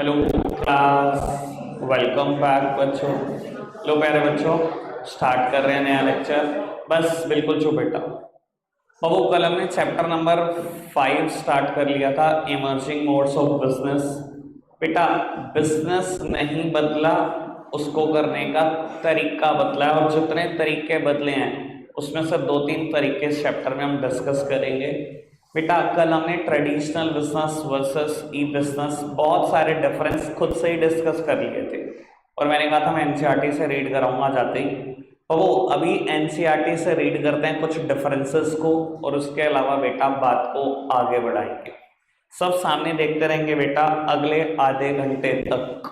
Hello class, welcome back बच्चों। लो प्यारे बच्चों, स्टार्ट कर रहे हैं नया लेक्चर। बस बिल्कुल चुप बेटा। बाबू कल हमने चैप्टर नंबर 5 स्टार्ट कर लिया था, इमर्जिंग मोड्स ऑफ बिजनेस। बेटा बिजनेस नहीं बदला, उसको करने का तरीका बदला है, और जितने तरीके बदले हैं उसमें से 2-3 तरीके इस चैप्टर में हम डिस्कस करेंगे। बेटा कल हमने ट्रेडिशनल बिजनेस वर्सेस ई बिजनेस बहुत सारे डिफरेंस खुद से ही डिस्कस कर लिए थे, और मैंने कहा था मैं एनसीईआरटी से रीड कराऊंगा जाते ही। तो वो अभी एनसीईआरटी से रीड करते हैं कुछ डिफरेंसेस को, और उसके अलावा बेटा बात को आगे बढ़ाएंगे। सब सामने देखते रहेंगे बेटा अगले आधे घंटे तक।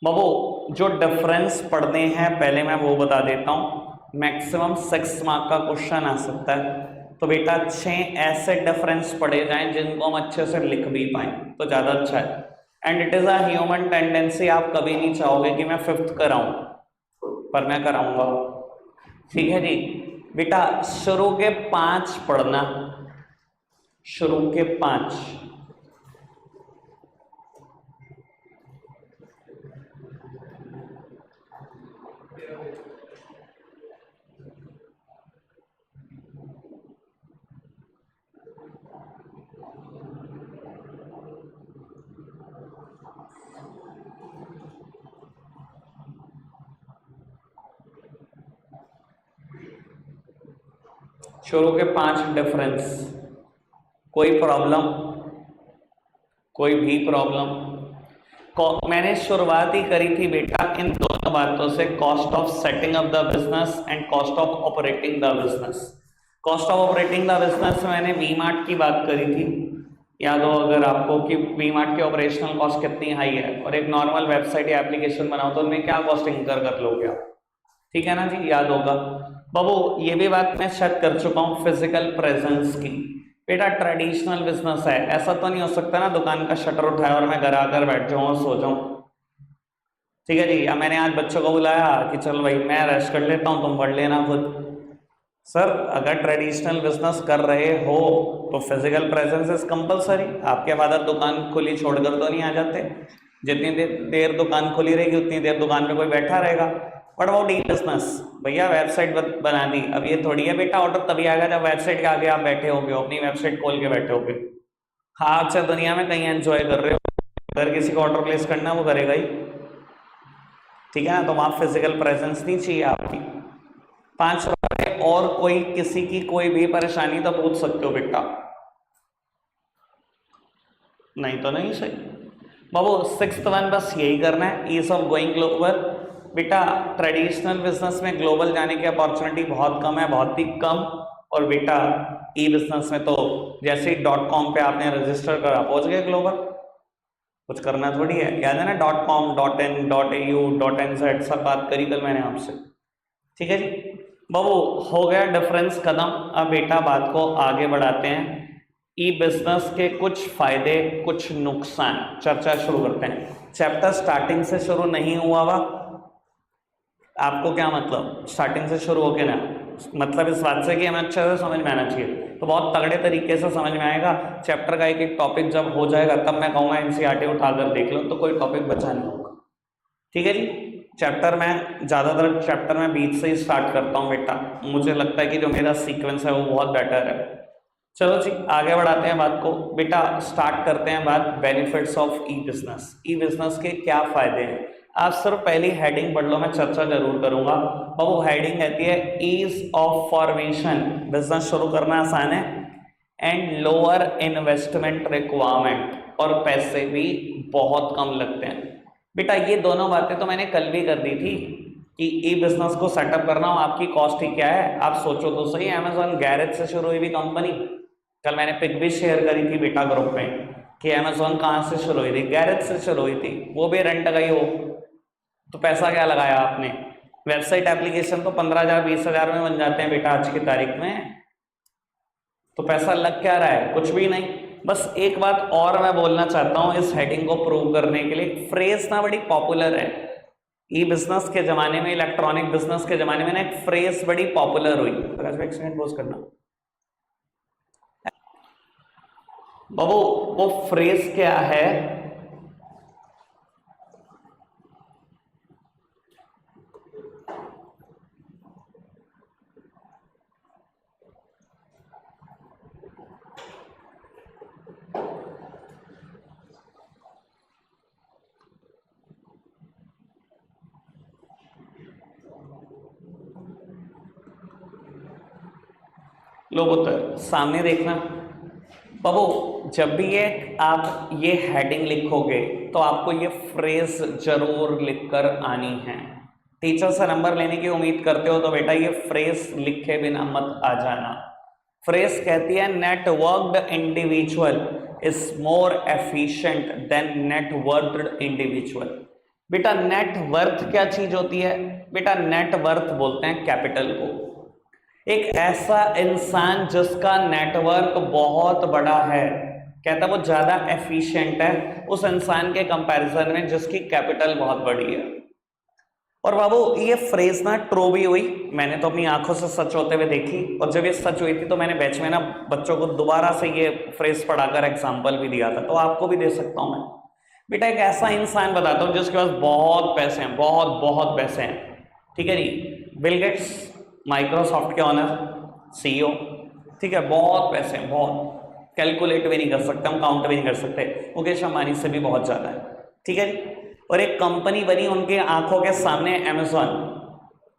बाबू जो डिफरेंस पढ़ने हैं पहले मैं वो बता देता हूँ। मैक्सिमम 6 मार्क का क्वेश्चन आ सकता है, तो बेटा 6 ऐसे डिफरेंस पढ़े जाएं जिनको हम अच्छे से लिख भी पाए तो ज्यादा अच्छा है। And it is a human tendency, आप कभी नहीं चाहोगे कि मैं 5th कराऊं, पर मैं कराऊंगा। ठीक है जी। बेटा शुरू के 5 पढ़ना, शुरू के 5। शुरू के 5 डिफरेंस। कोई प्रॉब्लम? कोई भी प्रॉब्लम? मैंने शुरुआत ही करी थी बेटा इन दोनों बातों से, cost of setting up the business and cost of operating the business. Cost of operating the business में मैंने वी मार्ट की बात करी थी, याद हो अगर आपको, कि वी मार्ट की ऑपरेशनल कॉस्ट कितनी हाई है, और एक नॉर्मल वेबसाइट या एप्लीकेशन बनाओ तो उनमें क्या कॉस्ट इंकर कर लोगे आप। ठीक है ना जी, याद होगा। बाबू ये भी बात मैं शायद कर चुका हूँ फिजिकल प्रेजेंस की। बेटा ट्रेडिशनल बिजनेस है, ऐसा तो नहीं हो सकता ना दुकान का शटर उठाया और मैं घर आकर बैठ जाऊँ और सो जाऊँ। ठीक है जी, या मैंने आज बच्चों को बुलाया कि चल भाई मैं रेस्ट कर लेता हूँ, तुम पढ़ लेना खुद। सर अगर ट्रेडिशनल बिजनेस कर रहे हो तो फिजिकल प्रेजेंस इज कंपलसरी। आपके फादर दुकान खुली छोड़कर तो नहीं आ जाते, जितनी देर दुकान खुली रहेगी उतनी देर दुकान पे कोई बैठा रहेगा। बट अबाउट ई बिजनेस, भैया वेबसाइट बना दी, अब ये थोड़ी है बेटा ऑर्डर तभी आएगा जब वेबसाइट के आगे आप बैठे होगे, अपनी वेबसाइट खोल के बैठे होगे। हाँ अच्छा, दुनिया में कहीं एंजॉय कर रहे हो, अगर किसी को ऑर्डर प्लेस करना वो करेगा ही। ठीक है ना, तो वहां फिजिकल प्रेजेंस नहीं चाहिए आपकी। 5 और कोई किसी की कोई भी परेशानी तो पूछ सकते हो बेटा, नहीं तो नहीं सही। बाबू 6th वन बस यही करना है, ईज ऑफ गोइंग ग्लोबल। बेटा ट्रेडिशनल बिजनेस में ग्लोबल जाने की अपॉर्चुनिटी बहुत कम है, बहुत ही कम। और बेटा ई बिजनेस में तो जैसे ही .com पे आपने रजिस्टर करा पहुंच गए ग्लोबल, कुछ करना थोड़ी है। याद है ना .com .in .au .nz सब बात करी कल मैंने आपसे। ठीक है जी बाबू, हो गया डिफरेंस खत्म। अब बेटा बात को आगे बढ़ाते हैं, ई बिजनेस के कुछ फायदे कुछ नुकसान चर्चा शुरू करते हैं। चैप्टर स्टार्टिंग से शुरू नहीं हुआ हुआ, आपको क्या मतलब स्टार्टिंग से शुरू होके ना, मतलब इस बात से कि हमें अच्छे से समझ में आना चाहिए, तो बहुत तगड़े तरीके से समझ में आएगा। चैप्टर का एक एक टॉपिक जब हो जाएगा तब मैं कहूँगा एनसीईआरटी उठाकर देख लो, तो कोई टॉपिक बचा नहीं होगा। ठीक है जी, चैप्टर में ज़्यादातर चैप्टर में बीच से ही स्टार्ट करता हूँ बेटा, मुझे लगता है कि जो मेरा सीक्वेंस है वो बहुत बेटर है। चलो जी आगे बढ़ाते हैं बात को। बेटा स्टार्ट करते हैं बात benefits of E business. E business के क्या फायदे हैं, आप सिर्फ पहली हेडिंग पढ़ लो, मैं चर्चा जरूर करूंगा। बाबू हेडिंग कहती है ईज ऑफ फॉर्मेशन, बिजनेस शुरू करना आसान है, एंड लोअर इन्वेस्टमेंट रिक्वायरमेंट, और पैसे भी बहुत कम लगते हैं। बेटा ये दोनों बातें तो मैंने कल भी कर दी थी कि ई बिजनेस को सेटअप करना हो आपकी कॉस्ट ही क्या है। आप सोचो तो सही, अमेजॉन गैरेज से शुरू हुई भी कंपनी, कल मैंने पिक भी शेयर करी थी बेटा ग्रुप में कि अमेजॉन कहाँ से शुरू हुई थी, गैरेज से शुरू हुई थी, वो भी रेंट का ही हो, तो पैसा क्या लगाया आपने। वेबसाइट एप्लीकेशन तो 15,000 20,000 में बन जाते हैं बेटा आज की तारीख में, तो पैसा लग क्या रहा है, कुछ भी नहीं। बस एक बात और मैं बोलना चाहता हूं इस हेडिंग को प्रूव करने के लिए, फ्रेज ना बड़ी पॉपुलर है ई बिजनेस के जमाने में, इलेक्ट्रॉनिक बिजनेस के जमाने में ना एक फ्रेज बड़ी पॉपुलर हुई। करना बाबू, वो फ्रेज क्या है, लो पुत्र सामने देखना बाबू, जब भी ये आप ये हेडिंग लिखोगे तो आपको ये फ्रेज जरूर लिखकर आनी है। टीचर से नंबर लेने की उम्मीद करते हो तो बेटा ये फ्रेज लिखे बिना मत आ जाना। फ्रेज कहती है networked individual is more efficient than networked individual. बेटा नेटवर्थ क्या चीज होती है? बेटा नेटवर्थ बोलते हैं कैपिटल को। एक ऐसा इंसान जिसका नेटवर्क बहुत बड़ा है, कहता वो ज्यादा एफिशिएंट है उस इंसान के कंपैरिजन में जिसकी कैपिटल बहुत बड़ी है। और बाबू ये फ्रेज ना ट्रू भी हुई, मैंने तो अपनी आंखों से सच होते हुए देखी, और जब ये सच हुई थी तो मैंने बैच में ना बच्चों को दोबारा से ये फ्रेज पढ़ाकर एग्जाम्पल भी दिया था, तो आपको भी दे सकता हूं मैं। बेटा एक ऐसा इंसान बताता हूं जिसके पास बहुत पैसे हैं, बहुत बहुत पैसे हैं, ठीक है जी। बिल गेट्स माइक्रोसॉफ्ट के ऑनर सीईओ, ठीक है, बहुत पैसे हैं, बहुत कैलकुलेट भी नहीं कर सकते हम, काउंट भी नहीं कर सकते, मुकेश अंबानी से भी बहुत ज्यादा है, ठीक है जी। और एक कंपनी बनी उनके आंखों के सामने, अमेज़न,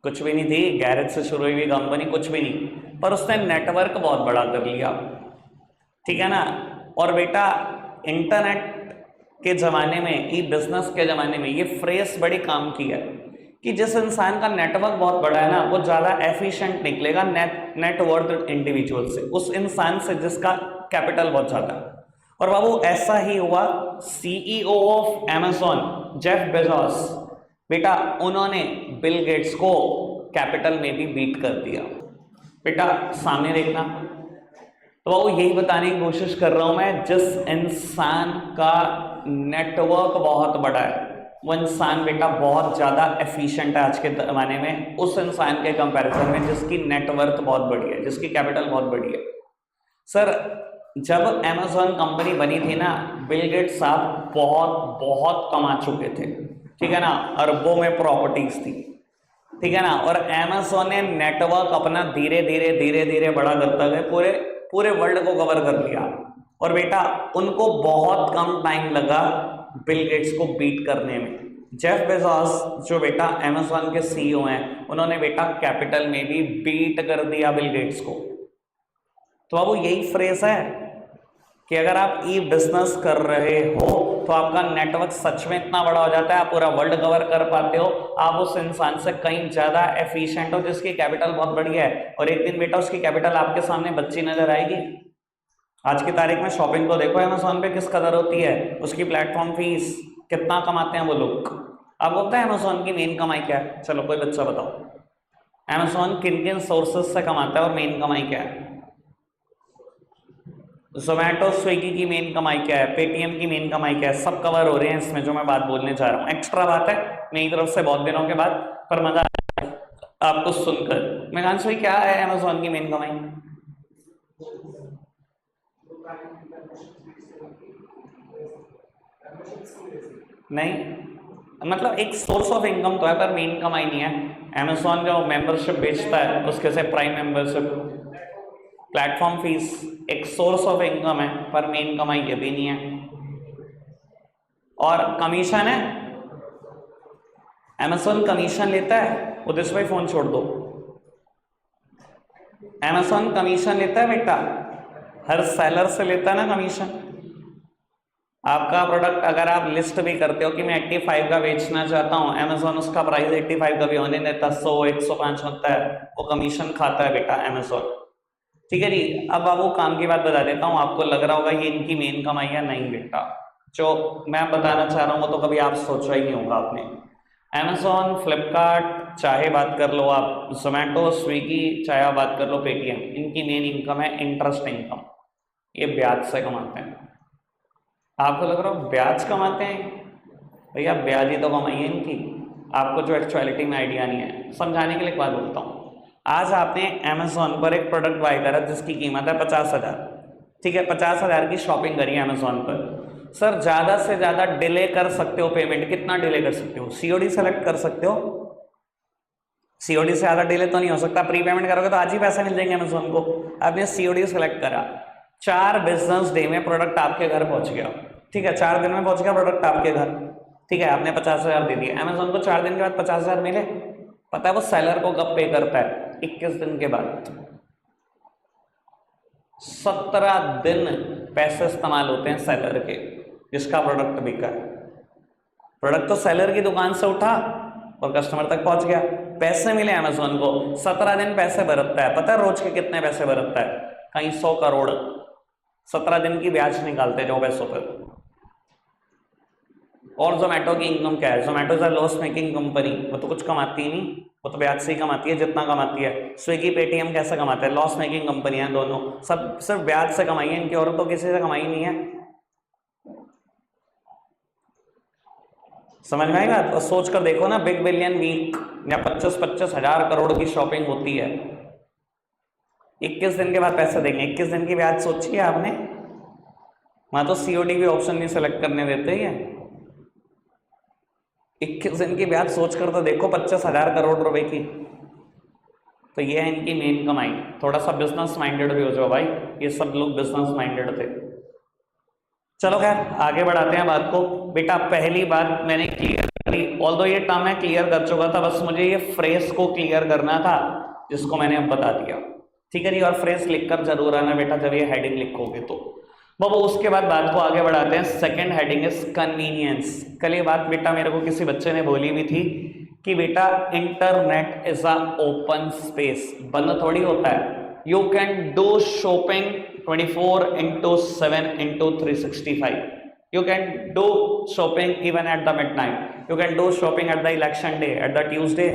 कुछ भी नहीं थी, गैरेज से शुरू हुई कंपनी, कुछ भी नहीं, पर उसने नेटवर्क बहुत बड़ा कर लिया, ठीक है ना। और बेटा इंटरनेट के जमाने में, ई बिजनेस के जमाने में ये फ्रेज बड़ी काम की है कि जिस इंसान का नेटवर्क बहुत बड़ा है ना वो ज्यादा एफिशिएंट निकलेगा नेटवर्थ इंडिविजुअल से, उस इंसान से जिसका कैपिटल बहुत ज्यादा है। और बाबू ऐसा ही हुआ CEO of Amazon Jeff Bezos, बेटा उन्होंने बिल गेट्स को कैपिटल में भी बीट कर दिया। बेटा सामने देखना, तो बाबू यही बताने की कोशिश कर रहा हूं मैं, जिस इंसान का नेटवर्क बहुत बड़ा है वो इंसान बेटा बहुत ज्यादा एफिशिएंट है आज के जमाने में उस इंसान के कंपैरिजन में जिसकी नेटवर्थ बहुत बड़ी है, जिसकी कैपिटल बहुत बड़ी है। सर जब अमेज़न कंपनी बनी थी ना, बिल गेट्स साहब बहुत बहुत कमा चुके थे, ठीक है ना, अरबों में प्रॉपर्टीज थी, ठीक है ना। और अमेज़न ने नेटवर्क अपना धीरे धीरे धीरे धीरे बड़ा करता गया, पूरे पूरे वर्ल्ड को कवर कर लिया। और बेटा उनको बहुत कम टाइम लगा बिल गेट्स को बीट करने में। जेफ बेजोस जो बेटा अमेज़न के सीईओ हैं, उन्होंने बेटा कैपिटल में भी बीट कर दिया बिल गेट्स को। तो अब वो यही फ्रेज है कि अगर आप ई बिजनेस कर रहे हो तो आपका नेटवर्क सच में इतना बड़ा हो जाता है, आप पूरा वर्ल्ड कवर कर पाते हो, आप उस इंसान से कहीं ज्यादा एफिशिएंट हो जिसकी कैपिटल बहुत बड़ी है। और एक दिन बेटा उसकी कैपिटल आपके सामने बच्ची नजर आएगी। आज की तारीख में शॉपिंग को देखो अमेज़न पे किस कदर होती है, उसकी प्लेटफॉर्म फीस कितना कमाते हैं वो लोग। आप बोलते हैं अमेज़न की मेन कमाई क्या है? चलो कोई बच्चा बताओ, अमेज़न किन किन सोर्सेस से कमाता है और मेन कमाई क्या है? जोमेटो स्विगी की मेन कमाई क्या है, पेटीएम की मेन कमाई क्या है, सब कवर हो रहे हैं इसमें जो मैं बात बोलने जा रहा हूँ। एक्स्ट्रा बात है मेरी तरफ से बहुत दिनों के बाद, पर मजा आपको सुनकर। मेघांश भाई क्या है अमेज़न की मेन कमाई? नहीं, मतलब एक सोर्स ऑफ इनकम तो है पर मेन कमाई नहीं है। अमेज़न जो मेंबरशिप बेचता है उसके से प्राइम मेंबरशिप, प्लेटफॉर्म फीस एक सोर्स ऑफ इनकम है पर मेन कमाई ये भी नहीं है। और कमीशन है, अमेज़न कमीशन लेता है, उदय भाई फोन छोड़ दो। अमेज़न कमीशन लेता है बेटा, हर सेलर से लेता है ना कमीशन। आपका प्रोडक्ट अगर आप लिस्ट भी करते हो कि मैं 85 का बेचना चाहता हूं, अमेज़न उसका प्राइस 85 का भी होने देता, 100 105 होता है, वो कमीशन खाता है बेटा अमेज़न, ठीक है जी। अब बाबू काम की बात बता देता हूँ, आपको लग रहा होगा ये इनकी मेन कमाई है, नहीं बेटा, जो मैं बताना चाह रहा हूँ वो तो कभी आप सोचा ही नहीं होगा आपने। अमेज़न, फ्लिपकार्ट, चाहे बात कर लो आप जोमेटो, स्विगी, चाहे आप बात कर लो पेटीएम, इनकी मेन इनकम है इंटरेस्ट इनकम, ये ब्याज से कमाते हैं। आपको लग रहा हो ब्याज कमाते हैं? भैया ब्याज ही तो कमाई है इनकी, आपको जो एक्चुअलिटी में आइडिया नहीं है। समझाने के लिए एक बात बोलता हूँ, आज आपने अमेज़न पर एक प्रोडक्ट बाय करा जिसकी कीमत है 50,000, ठीक है, 50,000 की शॉपिंग करी है अमेज़न पर। सर ज़्यादा से ज़्यादा डिले कर सकते हो पेमेंट, कितना डिले कर सकते हो? सीओडी सेलेक्ट कर सकते हो, सीओडी से ज़्यादा डिले तो नहीं हो सकता। प्री पेमेंट करोगे तो आज ही पैसे मिल जाएंगे अमेज़न को। आपने सीओडी सेलेक्ट करा, 4 बिजनेस डे में प्रोडक्ट आपके घर पहुंच गया, ठीक है, 4 दिन में पहुंच गया प्रोडक्ट आपके घर, ठीक है, आपने 50,000 दे दिए। अमेज़न को 4 दिन के बाद 50,000 मिले, पता है वो सेलर को कब पे करता है? 21 दिन के बाद। 17 दिन पैसे इस्तेमाल होते हैं सेलर के, जिसका प्रोडक्ट बिका है। प्रोडक्ट तो सेलर की दुकान से उठा और कस्टमर तक पहुंच गया, पैसे मिले अमेजोन को, 17 दिन पैसे बरतता है। पता है रोज के कितने पैसे बरतता है? कहीं 100 करोड़। 17 दिन की ब्याज निकालते हैं 2400 पर। और जोमेटो की इनकम क्या है? Zomato is a loss making company, वो तो कुछ कमाती ही नहीं, वो तो ब्याज से ही कमाती है जितना कमाती है। स्विगी पेटीएम कैसे कमाते हैं? लॉस मेकिंग कंपनी है दोनों, सब सिर्फ ब्याज से कमाई है इनकी, और तो किसी से कमाई नहीं है। समझ में आएगा? तो सोच कर देखो ना, बिग बिलियन वीक या 25-25 हजार करोड़ की शॉपिंग होती है, 21 दिन के बाद पैसे देंगे। 21 दिन की ब्याज सोची है आपने? वहां तो सीओडी भी ऑप्शन नहीं सेलेक्ट करने देते ही है। 21 दिन की ब्याज सोचकर तो देखो, 25,000 करोड़ रुपए की। तो ये है इनकी मेन कमाई। थोड़ा सा बिजनेस माइंडेड भी हो जाओ भाई, ये सब लोग बिजनेस माइंडेड थे। चलो खैर आगे बढ़ाते हैं बात को। बेटा पहली बात मैंने क्लियर करी, ऑल्दो ये टर्म मैं क्लियर कर चुका था, बस मुझे ये फ्रेज को क्लियर करना था, जिसको मैंने अब बता दिया। ठीक है जी, और फ्रेज लिखकर जरूर आना बेटा जब ये हेडिंग लिखोगे तो। बाबू उसके बाद बात को आगे बढ़ाते हैं। Second heading is convenience. कल ये बात बेटा मेरे को किसी बच्चे ने बोली भी थी कि बेटा internet is a open space, बंद थोड़ी होता है। You can do shopping 24/7/365. You can do shopping even at the midnight. You can do shopping at the election day, at the Tuesday.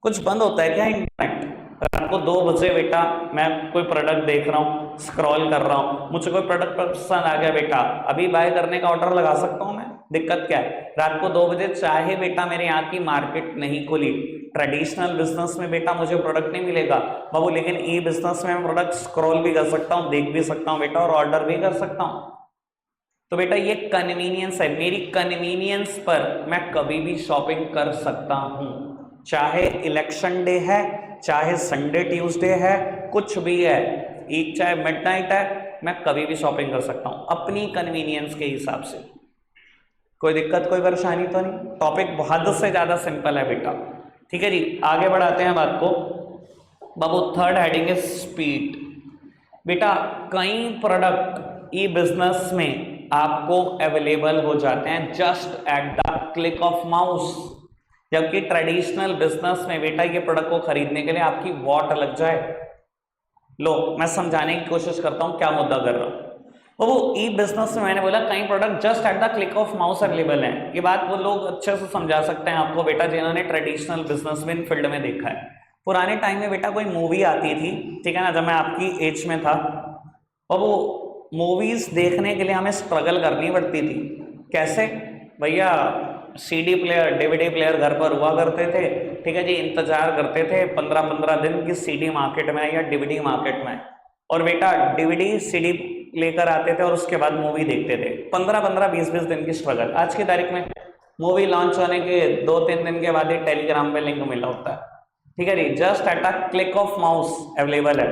कुछ बंद होता है क्या इंटरनेट? रात को 2 बजे बेटा मैं कोई प्रोडक्ट देख रहा हूँ, स्क्रॉल कर रहा हूँ, मुझे कोई प्रोडक्ट पसंद आ गया बेटा, अभी बाय करने का ऑर्डर लगा सकता हूँ मैं। दिक्कत क्या है? रात को 2 बजे चाहे बेटा मेरे यहाँ की मार्केट नहीं खुली, ट्रेडिशनल बिजनेस में बेटा मुझे प्रोडक्ट नहीं मिलेगा बाबू, लेकिन ई बिजनेस में मैं प्रोडक्ट स्क्रॉल भी कर सकता हूँ, देख भी सकता हूँ बेटा, और ऑर्डर भी कर सकता हूँ। तो बेटा ये कन्वीनियंस है, मेरी कन्वीनियंस पर मैं कभी भी शॉपिंग कर सकता हूं, चाहे इलेक्शन डे है, चाहे संडे ट्यूसडे है, कुछ भी है, एक चाहे मिडनाइट है, मैं कभी भी शॉपिंग कर सकता हूं अपनी कन्वीनियंस के हिसाब से। कोई दिक्कत कोई परेशानी तो नहीं? टॉपिक बहुत से ज्यादा सिंपल है बेटा। ठीक है जी, आगे बढ़ाते हैं बात को। बाबू थर्ड हेडिंग इज स्पीड। बेटा कई प्रोडक्ट ई बिजनेस में आपको अवेलेबल हो जाते हैं just at the click of mouse, जबकि ट्रेडिशनल बिजनेस में बेटा ये प्रोडक्ट को खरीदने के लिए आपकी वॉट लग जाए। लो मैं समझाने की कोशिश करता हूं क्या मुद्दा कर रहा हूं। वो ई बिजनेस में मैंने बोला कई product just at the click of mouse available हैं। ये बात वो लोग अच्छे से समझा सकते हैं आपको बेटा जिन्होंने ट्रेडिशनल बिजनेस में फील्ड में देखा है। पुराने टाइम में बेटा कोई मूवी आती थी, ठीक है ना, जब मैं आपकी एज में था, और वो मूवीज देखने के लिए हमें स्ट्रगल करनी पड़ती थी। कैसे भैया? सीडी प्लेयर, डीवीडी प्लेयर घर पर हुआ करते थे, ठीक है जी, इंतजार करते थे 15-15 दिन की सीडी मार्केट में या डीवीडी मार्केट में, और बेटा डीवीडी सीडी लेकर आते थे और उसके बाद मूवी देखते थे। 15-15, 20-20 दिन की स्ट्रगल। आज की तारीख में मूवी लॉन्च होने के 2-3 दिन के बाद ही टेलीग्राम पे लिंक मिला होता है। ठीक है जी, just at a click of mouse available है,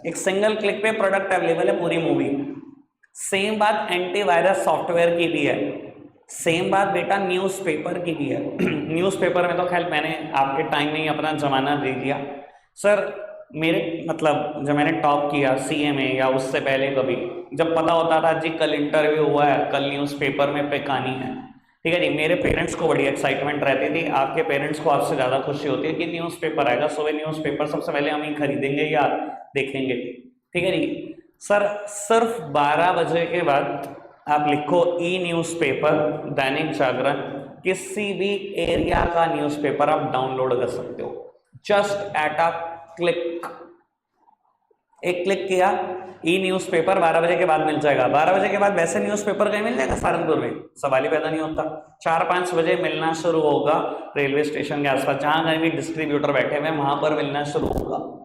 एक सिंगल क्लिक पे प्रोडक्ट अवेलेबल है पूरी मूवी। सेम बात एंटीवायरस सॉफ्टवेयर की भी है, सेम बात बेटा न्यूज़पेपर की भी है। न्यूज़पेपर में तो खैर मैंने आपके टाइम में ही अपना जमाना दे दिया सर। मेरे मतलब जब मैंने टॉप किया सीए में या उससे पहले कभी, जब पता होता था जी कल इंटरव्यू हुआ है, कल न्यूज़पेपर में पिकानी है, ठीक है जी, मेरे पेरेंट्स को बड़ी एक्साइटमेंट रहती थी। आपके पेरेंट्स को आपसे ज़्यादा खुशी होती है कि न्यूज़पेपर आएगा, सुबह न्यूज़पेपर सबसे पहले हम ही खरीदेंगे या देखेंगे। ठीक है जी सर, सिर्फ 12 बजे के बाद आप लिखो ई न्यूज़पेपर, दैनिक जागरण, किसी भी एरिया का न्यूज़पेपर आप डाउनलोड कर सकते हो जस्ट एट अ क्लिक। एक क्लिक किया, ई न्यूज़पेपर 12 बजे के बाद मिल जाएगा। 12 बजे के बाद वैसे न्यूज़पेपर कहीं मिल जाएगा सहारनपुर में? सवाल ही पैदा नहीं होता। 4-5 बजे मिलना शुरू होगा रेलवे स्टेशन के आसपास, जहां कहीं भी डिस्ट्रीब्यूटर बैठे हुए वहां पर मिलना शुरू होगा।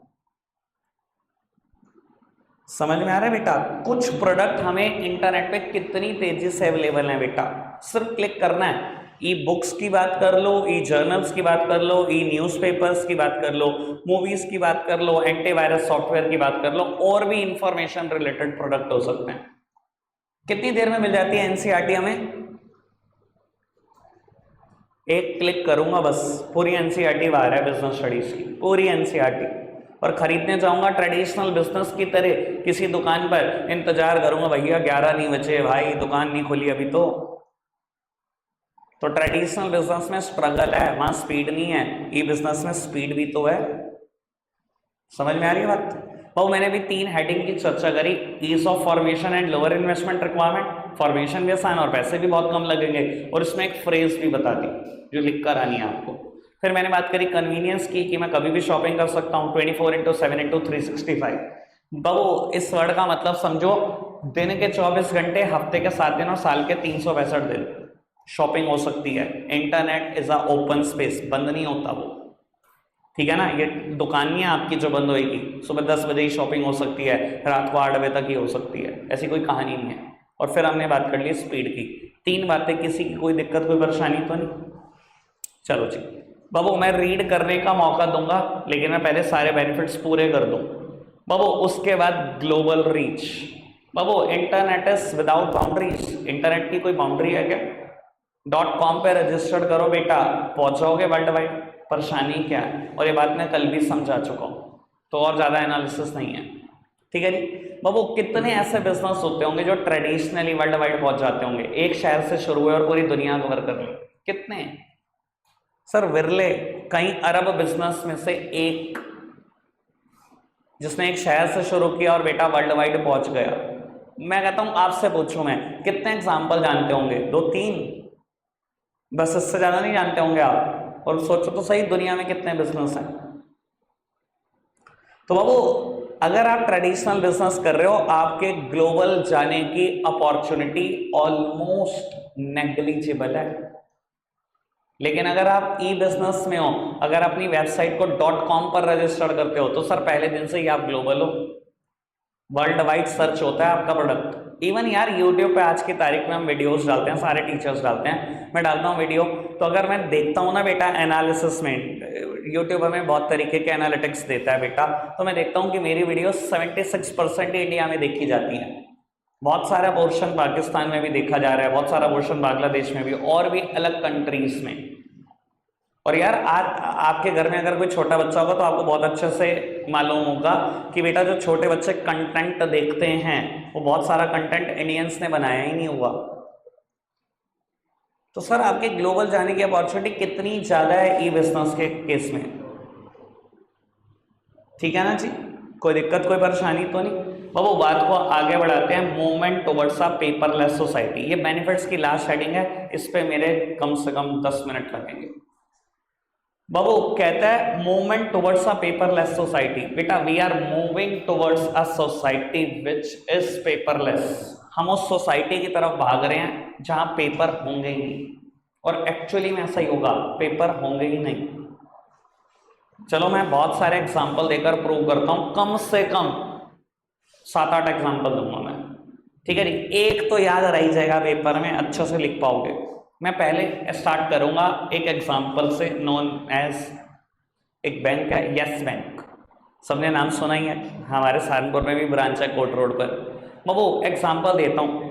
समझ में आ रहा है बेटा? कुछ प्रोडक्ट हमें इंटरनेट पे कितनी तेजी से अवेलेबल है बेटा, सिर्फ क्लिक करना है। ई बुक्स की बात कर लो, ई जर्नल्स की बात कर लो, ई न्यूज़पेपर्स की बात कर लो, मूवीज की बात कर लो, एंटीवायरस सॉफ्टवेयर की बात कर लो, और भी इंफॉर्मेशन रिलेटेड प्रोडक्ट हो सकते हैं। कितनी देर में मिल जाती है एनसीईआरटी हमें? एक क्लिक करूंगा बस, पूरी एनसीईआरटी बाहर है बिजनेस स्टडीज की, पूरी एनसीईआरटी। और खरीदने जाऊंगा ट्रेडिशनल बिजनेस की तरह किसी दुकान पर, इंतजार करूंगा भैया 11 नहीं बचे भाई, दुकान नहीं खुली अभी तो ट्रेडिशनल बिजनेस में स्ट्रगल है, वहां स्पीड नहीं है, ई बिजनेस में स्पीड भी तो है। समझ में आ रही है बात? वो मैंने भी 3 हेडिंग की चर्चा करी, ease of formation and lower investment requirement, formation भी आसान और पैसे भी बहुत कम लगेंगे, और इसमें एक फ्रेज भी बता दी जो लिख कर आनी है आपको। फिर मैंने बात करी कन्वीनियंस की कि मैं कभी भी शॉपिंग कर सकता हूँ 24/7/365। बाबू इस वर्ड का मतलब समझो, दिन के 24 घंटे, हफ्ते के 7 दिन और साल के 365 दिन शॉपिंग हो सकती है। Internet is a open space, बंद नहीं होता वो, ठीक है ना। ये दुकान नहीं है आपकी जो बंद होएगी, सुबह 10 बजे ही शॉपिंग हो सकती है, रात को 8 बजे तक ही हो सकती है, ऐसी कोई कहानी नहीं है। और फिर हमने बात कर ली स्पीड की। 3 बातें, किसी की कोई दिक्कत कोई परेशानी तो नहीं? चलो जी बाबू, मैं रीड करने का मौका दूंगा लेकिन मैं पहले सारे बेनिफिट्स पूरे कर दूं बाबू। उसके बाद global reach Babu, internet is without boundaries, internet की कोई बाउंड्री है क्या? .com पे रजिस्टर्ड करो बेटा, पहुंच जाओगे वर्ल्ड वाइड, परेशानी क्या है? और ये बात मैं कल भी समझा चुका हूँ, तो और ज्यादा एनालिसिस नहीं है, ठीक है जी बाबू। कितने ऐसे बिजनेस होते होंगे जो ट्रेडिशनली वर्ल्ड वाइड पहुंच जाते होंगे, एक शहर से शुरू हुए और पूरी दुनिया कवर कर ली? कितने सर? विरले, कई अरब बिजनेस में से एक जिसने एक शहर से शुरू किया और बेटा वर्ल्ड वाइड पहुंच गया। मैं कहता हूं आपसे पूछूं मैं, कितने एग्जाम्पल जानते होंगे? 2-3, बस इससे ज्यादा नहीं जानते होंगे आप। और सोचो तो सही, दुनिया में कितने बिजनेस हैं। तो बाबू अगर आप ट्रेडिशनल बिजनेस कर रहे हो, आपके ग्लोबल जाने की अपॉर्चुनिटी ऑलमोस्ट नेग्लिजिबल है। लेकिन अगर आप ई बिजनेस में हो, अगर अपनी वेबसाइट को .com पर रजिस्टर करते हो, तो सर पहले दिन से ही आप ग्लोबल हो, वर्ल्ड वाइड सर्च होता है आपका प्रोडक्ट। इवन यार यूट्यूब पे आज की तारीख में हम वीडियोस डालते हैं, सारे टीचर्स डालते हैं, मैं डालता हूँ वीडियो, तो अगर मैं देखता हूँ ना बेटा एनालिसिस में, यूट्यूब हमें बहुत तरीके के एनालिटिक्स देता है बेटा, तो मैं देखता हूँ कि मेरी वीडियो 76% इंडिया में देखी जाती है, बहुत सारा पोर्शन पाकिस्तान में भी देखा जा रहा है, बहुत सारा पोर्शन बांग्लादेश में भी, और भी अलग कंट्रीज में। और यार आज आपके घर में अगर कोई छोटा बच्चा होगा तो आपको बहुत अच्छे से मालूम होगा कि बेटा जो छोटे बच्चे कंटेंट देखते हैं वो बहुत सारा कंटेंट इंडियंस ने बनाया ही नहीं हुआ। तो सर आपके ग्लोबल जाने की अपॉर्चुनिटी कितनी ज्यादा है ई बिजनेस के केस में, ठीक है ना जी? कोई दिक्कत कोई परेशानी तो नहीं? बाबू बात को आगे बढ़ाते हैं, movement towards a paperless society. ये बेनिफिट्स की लास्ट हेडिंग है, इस पे मेरे कम से कम 10 मिनट लगेंगे। बाबू कहता है movement towards a paperless society. बेटा we are moving towards a society which is paperless. हम उस सोसाइटी की तरफ भाग रहे हैं जहां पेपर होंगे ही नहीं, और एक्चुअली में ऐसा ही होगा, पेपर होंगे ही नहीं। चलो मैं बहुत सारे एग्जाम्पल देकर प्रूव करता हूं, कम से कम 7-8 एग्जाम्पल दूंगा मैं, ठीक है जी? एक तो याद रह जाएगा, पेपर में अच्छे से लिख पाओगे। मैं पहले स्टार्ट करूंगा एक एग्जाम्पल से, नोन एज, एक बैंक है यस बैंक, सबने नाम सुना ही है, हमारे सहारनपुर में भी ब्रांच है कोट रोड पर। मैं वो एग्जाम्पल देता हूं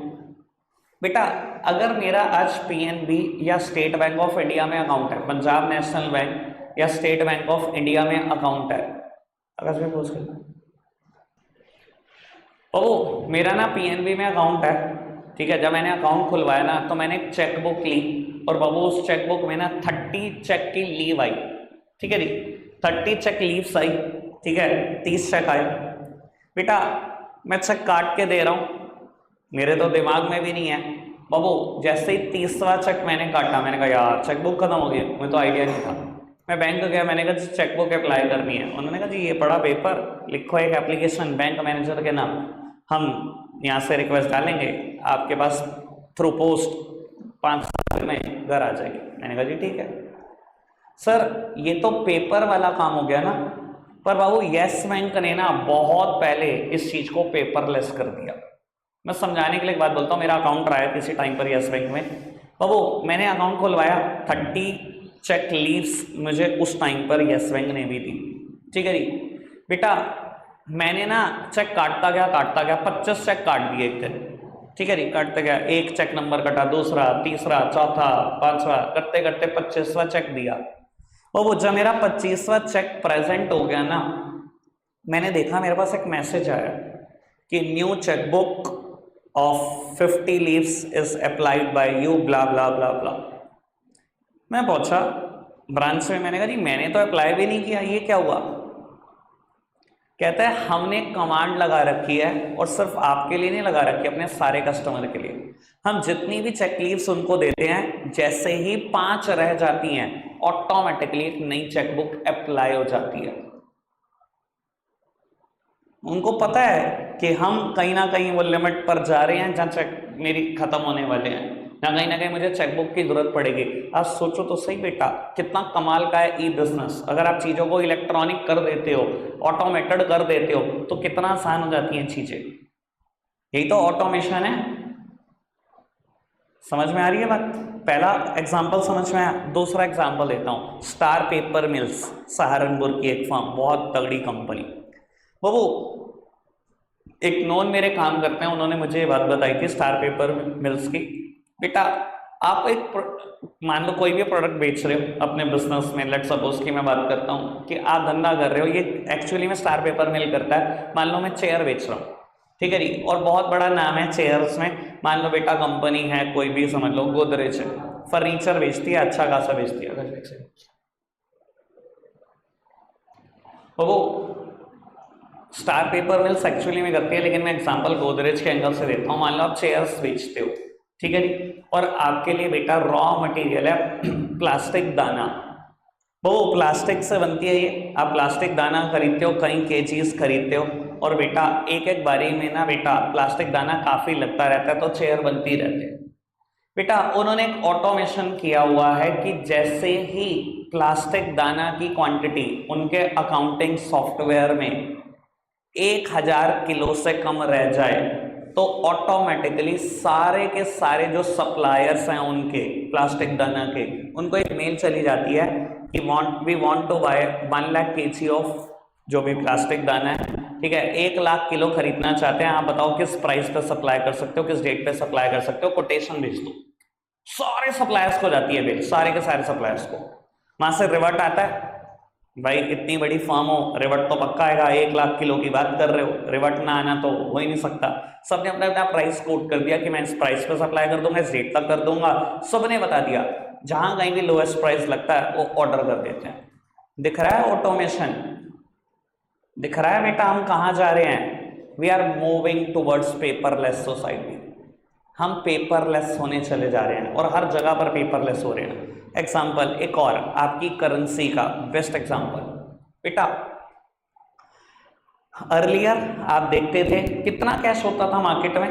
बेटा, अगर मेरा आज पीएनबी या स्टेट बैंक ऑफ इंडिया में अकाउंट है, पंजाब नेशनल बैंक या स्टेट बैंक ऑफ इंडिया में अकाउंट है, अगर मैं पूछ करना ओ मेरा ना पीएनबी में अकाउंट है, ठीक है? जब मैंने अकाउंट खुलवाया ना तो मैंने एक चेक बुक ली, और बाबू उस चेक बुक में ना 30 चेक की लीव आई, ठीक है जी? 30 चेक लीव्स आई, ठीक है? 30 चेक आए। बेटा मैं चेक काट के दे रहा हूँ, मेरे तो दिमाग में भी नहीं है बाबू। जैसे ही 30वां चेक मैंने काटा, मैंने कहा यार चेक बुक खत्म हो गई, मुझे तो आइडिया नहीं था। मैं बैंक गया, मैंने कहा जी चेक बुक अप्लाई करनी है, उन्होंने कहा जी ये बड़ा पेपर, लिखो एक एप्लीकेशन बैंक मैनेजर के नाम, हम यहाँ से रिक्वेस्ट डालेंगे, आपके पास थ्रू पोस्ट 5 दिन में घर आ जाएगी। मैंने कहा जी ठीक है सर, ये तो पेपर वाला काम हो गया ना, पर बाबू यस बैंक ने ना बहुत पहले इस चीज को पेपरलेस कर दिया। मैं समझाने के लिए एक बात बोलता हूँ, मेरा अकाउंट रहा है किसी टाइम पर यस बैंक में, बाबू मैंने अकाउंट खुलवाया, 30 चेक लीव्स मुझे उस टाइम पर यस बैंक ने भी दी, ठीक है जी? बेटा मैंने ना चेक काटता गया 25 चेक काट दिए एक दिन, ठीक है जी? काटते गया, एक चेक नंबर कटा, दूसरा, तीसरा, चौथा, 5वां, करते करते 25वां चेक दिया। और वो जब मेरा 25वां चेक प्रेजेंट हो गया ना, मैंने देखा मेरे पास एक मैसेज आया कि new chequebook of 50 leaves is applied by you bla bla bla bla. मैं पहुंचा ब्रांच में, मैंने कहा जी मैंने तो अप्लाई भी नहीं किया, ये क्या हुआ? कहता है हमने कमांड लगा रखी है और सिर्फ आपके लिए नहीं लगा रखी है, अपने सारे कस्टमर के लिए। हम जितनी भी चेक लीव्स उनको देते हैं, जैसे ही 5 रह जाती हैं ऑटोमेटिकली एक नई चेकबुक अप्लाई हो जाती है। उनको पता है कि हम कहीं ना कहीं वो लिमिट पर जा रहे हैं जहां चेक मेरी खत्म होने वाले हैं, कहीं ना कहीं मुझे चेकबुक की जरूरत पड़ेगी। आज सोचो तो सही बेटा, कितना कमाल का है ई बिजनेस। अगर आप चीजों को इलेक्ट्रॉनिक कर देते हो, ऑटोमेटेड कर देते हो, तो कितना आसान हो जाती हैं चीजें। यही तो ऑटोमेशन है। समझ में आ रही है बात? पहला एग्जाम्पल समझ में आया। दूसरा एग्जाम्पल देता हूं, स्टार पेपर मिल्स, सहारनपुर की एक फर्म, बहुत तगड़ी कंपनी। वो एक नॉन मेरे काम करते हैं, उन्होंने मुझे ये बात बताई थी स्टार पेपर मिल्स की। बेटा आप एक मान लो कोई भी प्रोडक्ट बेच रहे हो अपने बिजनेस में, लेट सपोज कि मैं बात करता हूँ कि आप धंधा कर रहे हो, ये एक्चुअली में स्टार पेपर मिल करता है। मान लो मैं चेयर बेच रहा हूँ, ठीक है जी, और बहुत बड़ा नाम है चेयर्स में। मान लो बेटा कंपनी है कोई भी, समझ लो गोदरेज है, फर्नीचर बेचती है, अच्छा खासा बेचती है। वो स्टार पेपर मिल्स एक्चुअली में करती है, लेकिन मैं एग्जांपल गोदरेज के एंगल से देता हूँ। मान लो आप चेयर्स बेचते हो, ठीक है जी, और आपके लिए बेटा रॉ मटेरियल है प्लास्टिक दाना। वो प्लास्टिक से बनती है ये, आप प्लास्टिक दाना खरीदते हो, कई केजीज खरीदते हो, और बेटा एक एक बारी में ना बेटा प्लास्टिक दाना काफी लगता रहता है, तो चेयर बनती रहती है। बेटा उन्होंने एक ऑटोमेशन किया हुआ है कि जैसे ही प्लास्टिक दाना की क्वांटिटी उनके अकाउंटिंग सॉफ्टवेयर में 1000 किलो से कम रह जाए, तो ऑटोमेटिकली सारे के सारे जो सप्लायर्स हैं उनके प्लास्टिक दाना के, उनको एक मेल चली जाती है कि we want to buy 1 lakh KG of जो भी प्लास्टिक दाना है, ठीक है, 1 लाख किलो खरीदना चाहते हैं, आप बताओ किस प्राइस पे सप्लाई कर सकते हो, किस डेट पे सप्लाई कर सकते हो, कोटेशन भेज दो। सारे सप्लायर्स को जाती है बिल, सारे के सारे सप्लायर्स को। वहां से रिवर्ट आता है, भाई इतनी बड़ी फर्म हो, रिवर्ट तो पक्का आएगा, 1 लाख किलो की बात कर रहे हो, रिवर्ट ना आना तो हो ही नहीं सकता। सबने अपना अपना प्राइस कोट कर दिया कि मैं इस प्राइस पे सप्लाई कर दूंगा, इस रेट तक कर दूंगा, सबने बता दिया। जहां कहीं भी लोएस्ट प्राइस लगता है वो ऑर्डर कर देते हैं। दिख रहा है ऑटोमेशन? दिख रहा है बेटा हम कहां जा रहे हैं? We are moving towards paperless society. हम पेपरलेस होने चले जा रहे हैं और हर जगह पर पेपरलेस हो रहे हैं। एग्जाम्पल एक और आपकी करेंसी का बेस्ट एग्जाम्पल, बेटा अर्लियर आप देखते थे कितना कैश होता था मार्केट में,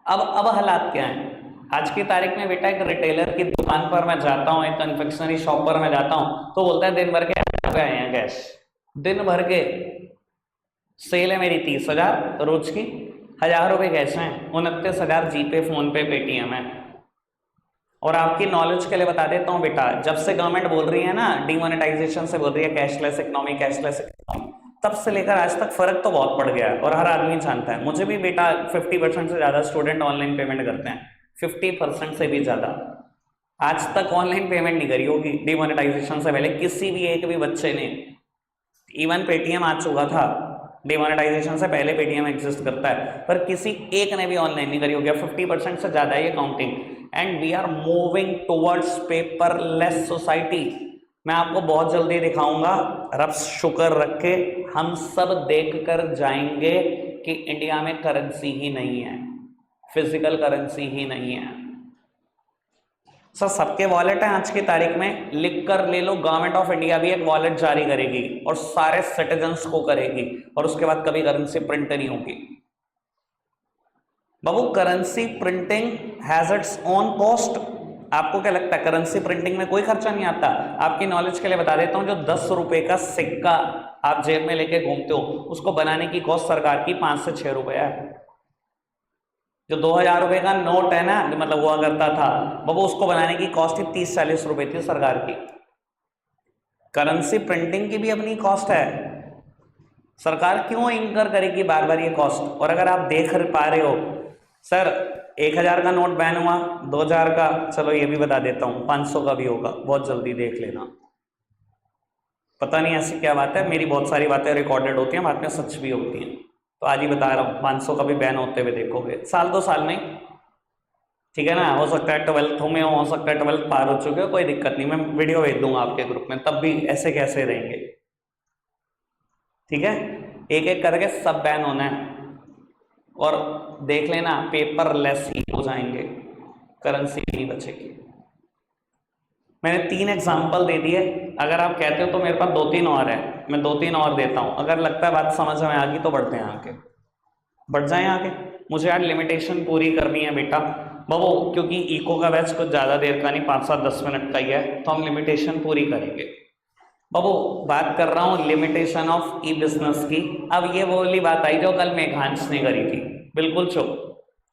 अब हालात क्या हैं? आज की तारीख में बेटा एक रिटेलर की दुकान पर मैं जाता हूं, एक कन्फेक्शनरी शॉप पर मैं जाता हूं, तो बोलता है दिन भर के आए हैं कैश, दिन भर के सेल है मेरी 30,000 रोज की, 1000 रुपए कैश हैं, 29,000 जीपे, फोन पे, पेटीएम है। और आपकी नॉलेज के लिए बता देता हूं बेटा, जब से गवर्नमेंट बोल रही है ना डीमोनेटाइजेशन से बोल रही है कैशलेस इकोनॉमी, कैशलेस इकोनॉमी, तब से लेकर आज तक फर्क तो बहुत पड़ गया है और हर आदमी जानता है। मुझे भी बेटा 50% से ज्यादा स्टूडेंट ऑनलाइन पेमेंट करते हैं, 50% से भी ज्यादा। आज तक ऑनलाइन पेमेंट नहीं करी होगी डीमोनेटाइजेशन से पहले किसी भी एक भी बच्चे ने। इवन पेटीएम आ चुका था, डिमोनेटाइजेशन से पहले पेटीएम एग्जिस्ट करता है, पर किसी एक ने भी ऑनलाइन नहीं करी होगी। 50% से ज्यादा है ये counting, and we are moving towards paperless society. मैं आपको बहुत जल्दी दिखाऊंगा, रब शुक्र रख के हम सब देख कर जाएंगे कि इंडिया में करेंसी ही नहीं है, फिजिकल करेंसी ही नहीं है। सर सबके वॉलेट है आज की तारीख में, लिख कर ले लो, गवर्नमेंट ऑफ इंडिया भी एक वॉलेट जारी करेगी और सारे सिटीजन्स को करेगी, और उसके बाद कभी करेंसी प्रिंट नहीं होगी। बाबू currency printing has its own cost. आपको क्या लगता है करेंसी प्रिंटिंग में कोई खर्चा नहीं आता? आपकी नॉलेज के लिए बता देता हूं, जो 10 रुपए का सिक्का आप जेब में लेके घूमते हो, उसको बनाने की कॉस्ट सरकार की 5 से 6 रुपए है। जो 2000 रुपए का नोट है ना, मतलब हुआ करता था, वो उसको बनाने की कॉस्ट ही 30-40 रुपए थी सरकार की। करेंसी प्रिंटिंग की भी अपनी कॉस्ट है, सरकार क्यों इंकर करेगी बार बार ये कॉस्ट? और अगर आप देख पा रहे हो सर 1000 का नोट बैन हुआ, 2000 का, चलो ये भी बता देता हूं, 500 का भी होगा, बहुत जल्दी देख लेना। पता नहीं ऐसी क्या बात है, मेरी बहुत सारी बातें रिकॉर्डेड होती हैं, बाद में सच भी होती हैं। तो आज ही बता रहा हूँ, 500 का भी बैन होते हुए देखोगे, साल 2 साल में। ठीक है ना, हो सकता है 12th में हो सकता है 12th पार हो चुके हो, कोई दिक्कत नहीं, मैं वीडियो भेज दूंगा आपके ग्रुप में, तब भी ऐसे कैसे रहेंगे। ठीक है, एक एक करके सब बैन होना है, और देख लेना पेपरलेस ही हो जाएंगे, करेंसी नहीं बचेगी। मैंने 3 एग्जाम्पल दे दिए, अगर आप कहते हो तो मेरे पास 2-3 और है, मैं 2-3 और देता हूं, अगर लगता है बात समझ में आ गई तो बढ़ते हैं आगे, बढ़ जाएं आगे। मुझे यार लिमिटेशन पूरी करनी है बेटा बाबू, क्योंकि इको का बैच कुछ ज़्यादा देर का नहीं, 5-7-10 मिनट का ही है, तो हम लिमिटेशन पूरी करेंगे। बाबू बात कर रहा हूँ लिमिटेशन ऑफ ई बिजनेस की। अब ये वो वाली बात आई जो कल मेघांश ने करी थी, बिल्कुल चुप